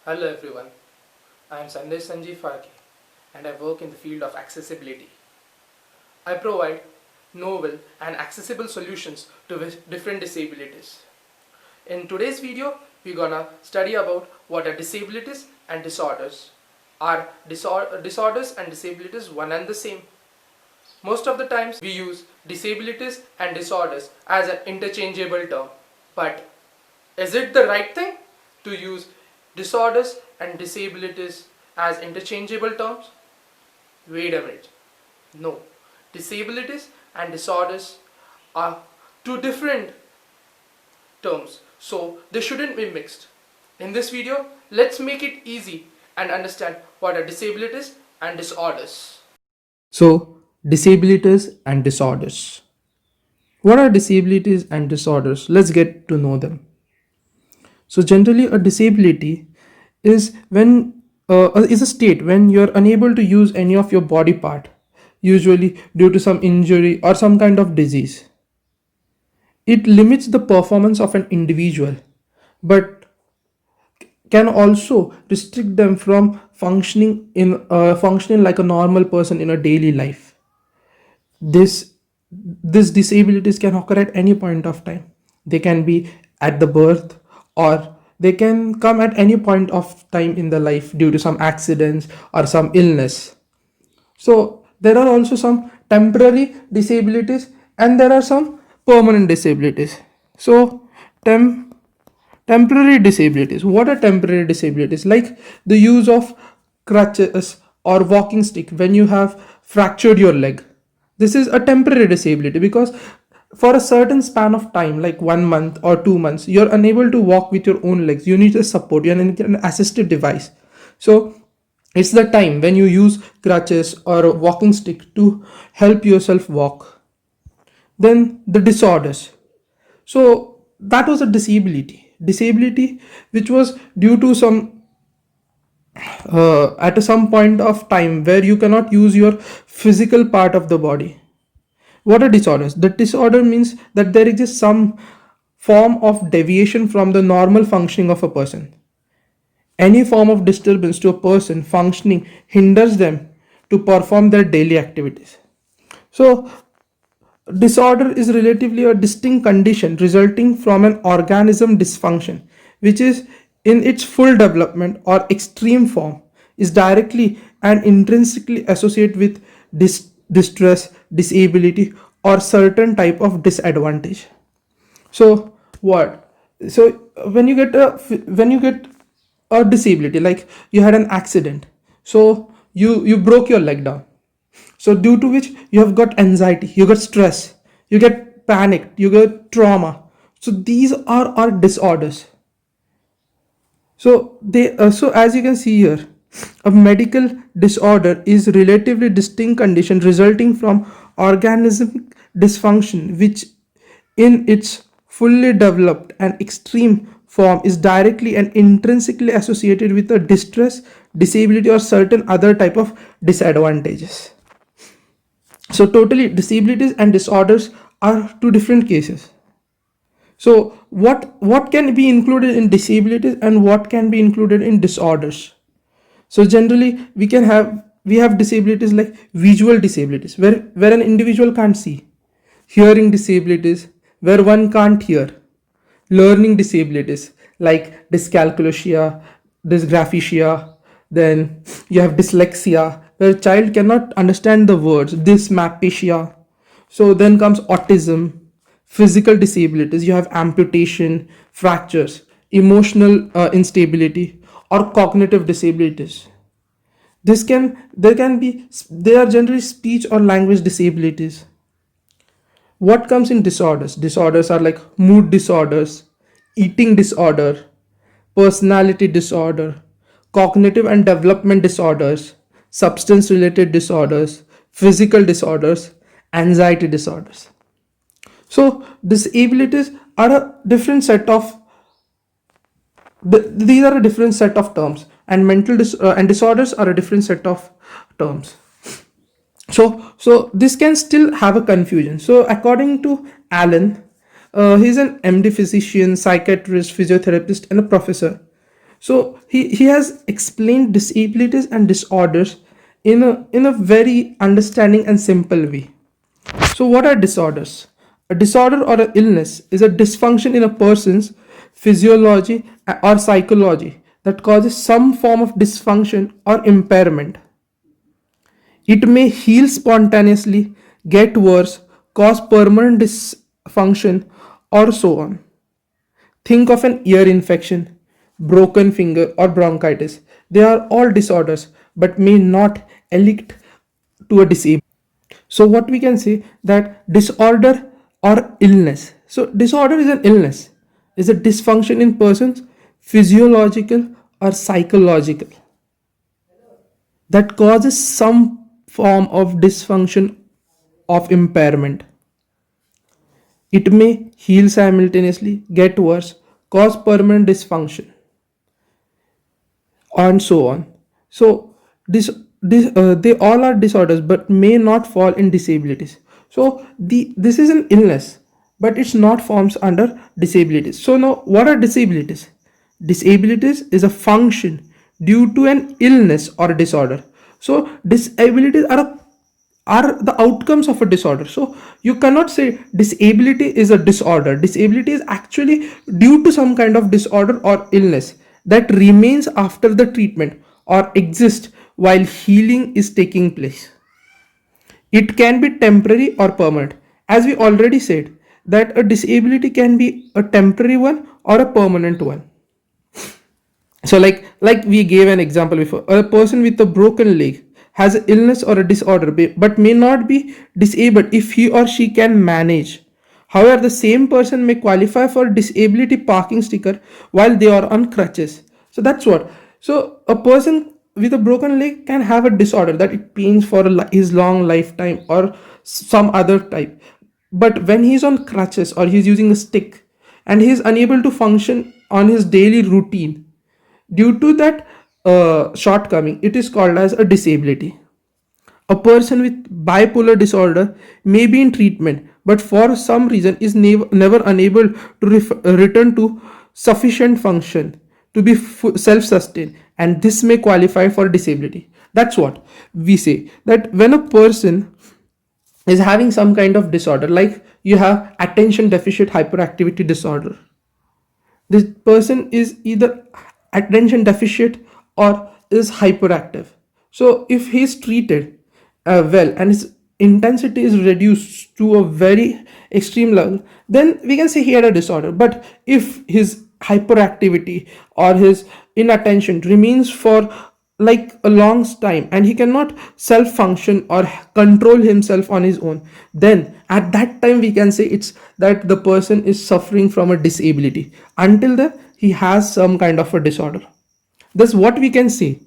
Hello everyone, I am Sanjeev Phalke and I work in the field of accessibility. I provide novel and accessible solutions to different disabilities. In today's video, we're gonna study about what are disabilities and disorders. Are disorders and disabilities one and the same? Most of the times we use disabilities and disorders as an interchangeable term. But is it the right thing to use disorders and disabilities as interchangeable terms? Wait a minute. No. Disabilities and disorders are two different terms, so they shouldn't be mixed. In this video, let's make it easy and understand what are disabilities and disorders. So, disabilities and disorders. What are disabilities and disorders? Let's get to know them. So, generally, a disability is is a state when you're unable to use any of your body part, usually due to some injury or some kind of disease. It limits the performance of an individual, but can also restrict them from functioning like a normal person in a daily life. this these disabilities can occur at any point of time. They can be at the birth, or they can come at any point of time in the life due to some accidents or some illness. So there are also some temporary disabilities and there are some permanent disabilities. So tem- temporary disabilities, what are temporary disabilities? Like the use of crutches or walking stick when you have fractured your leg. This is a temporary disability because for a certain span of time, like 1 month or 2 months, you're unable to walk with your own legs. You need a support, you need an assistive device. So it's the time when you use crutches or a walking stick to help yourself walk. Then the disorders. So that was a disability which was due to some at some point of time where you cannot use your physical part of the body. What are disorders? The disorder means that there exists some form of deviation from the normal functioning of a person. Any form of disturbance to a person functioning hinders them to perform their daily activities. So disorder is relatively a distinct condition resulting from an organism dysfunction, which is in its full development or extreme form, is directly and intrinsically associated with distress, disability, or certain type of disadvantage. So what? So when you get a disability, like you had an accident, so you broke your leg down, so due to which you have got anxiety, you get stress, you get panicked, you get trauma. So these are our disorders. So as you can see here, a medical disorder is relatively distinct condition resulting from organism dysfunction, which in its fully developed and extreme form is directly and intrinsically associated with a distress, disability, or certain other type of disadvantages. So totally disabilities and disorders are two different cases. So what can be included in disabilities and what can be included in disorders? So generally we have disabilities like visual disabilities where an individual can't see, hearing disabilities where one can't hear, learning disabilities like dyscalculia, dysgraphia, then you have dyslexia where a child cannot understand the words, dysmapsia. So then comes autism, physical disabilities, you have amputation, fractures, emotional instability, or cognitive disabilities. They are generally speech or language disabilities. What comes in disorders? Disorders are like mood disorders, eating disorder, personality disorder, cognitive and development disorders, substance related disorders, physical disorders, anxiety disorders. So disabilities are a different set of these are a different set of terms, and and disorders are a different set of terms. So this can still have a confusion. So according to Allen, he's an MD physician, psychiatrist, physiotherapist, and a professor. So he has explained disabilities and disorders in a very understanding and simple way. So what are disorders? A disorder or an illness is a dysfunction in a person's physiology or psychology that causes some form of dysfunction or impairment. It may heal spontaneously, get worse, cause permanent dysfunction, or so on. Think of an ear infection, broken finger, or bronchitis. They are all disorders but may not elect to a disability. So what we can say that disorder or illness. So disorder is an illness, is a dysfunction in persons physiological or psychological that causes some form of dysfunction of impairment. It may heal simultaneously, get worse, cause permanent dysfunction, and so on. So they all are disorders but may not fall in disabilities. So this is an illness but it's not forms under disabilities. So now what are disabilities? Disabilities is a function due to an illness or disorder. So disabilities are the outcomes of a disorder. So you cannot say disability is a disorder. Disability is actually due to some kind of disorder or illness that remains after the treatment or exists while healing is taking place. It can be temporary or permanent. As we already said, that a disability can be a temporary one or a permanent one. So like we gave an example before, a person with a broken leg has an illness or a disorder but may not be disabled if he or she can manage. However, the same person may qualify for disability parking sticker while they are on crutches. So that's what. So a person with a broken leg can have a disorder that it pains for his long lifetime or some other type. But when he's on crutches or he's using a stick and he's unable to function on his daily routine, due to that shortcoming, it is called as a disability. A person with bipolar disorder may be in treatment, but for some reason is never unable to return to sufficient function to be self-sustained, and this may qualify for disability. That's what we say, that when a person is having some kind of disorder, like you have attention deficit hyperactivity disorder, this person is either attention deficit or is hyperactive. So if he is treated well and his intensity is reduced to a very extreme level, then we can say he had a disorder. But if his hyperactivity or his inattention remains for like a long time and he cannot self function or control himself on his own, then at that time we can say it's that the person is suffering from a disability. Until then he has some kind of a disorder. Thus what we can say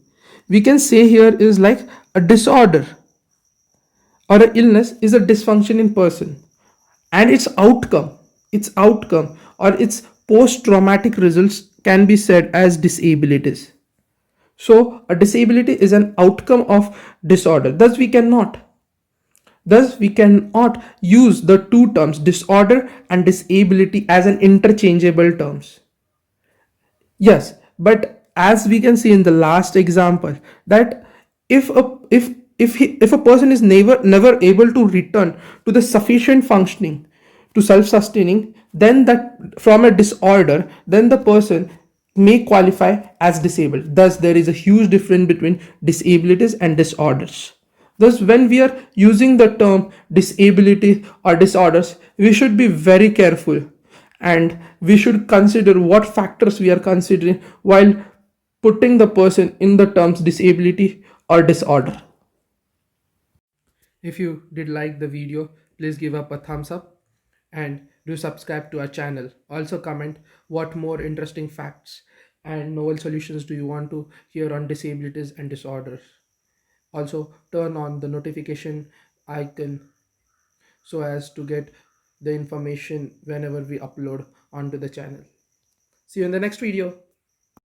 here is like a disorder or an illness is a dysfunction in person, and its outcome or its post traumatic results can be said as disabilities. So a disability is an outcome of disorder. Thus we cannot use the two terms disorder and disability as an interchangeable terms. Yes, but as we can see in the last example, that if a person is never able to return to the sufficient functioning to self-sustaining, then that from a disorder, then the person may qualify as disabled. Thus, there is a huge difference between disabilities and disorders. Thus, when we are using the term disability or disorders, we should be very careful and we should consider what factors we are considering while putting the person in the terms disability or disorder. If you did like the video, please give up a thumbs up and do subscribe to our channel. Also comment what more interesting facts and novel solutions do you want to hear on disabilities and disorders. Also turn on the notification icon so as to get the information whenever we upload onto the channel. See you in the next video.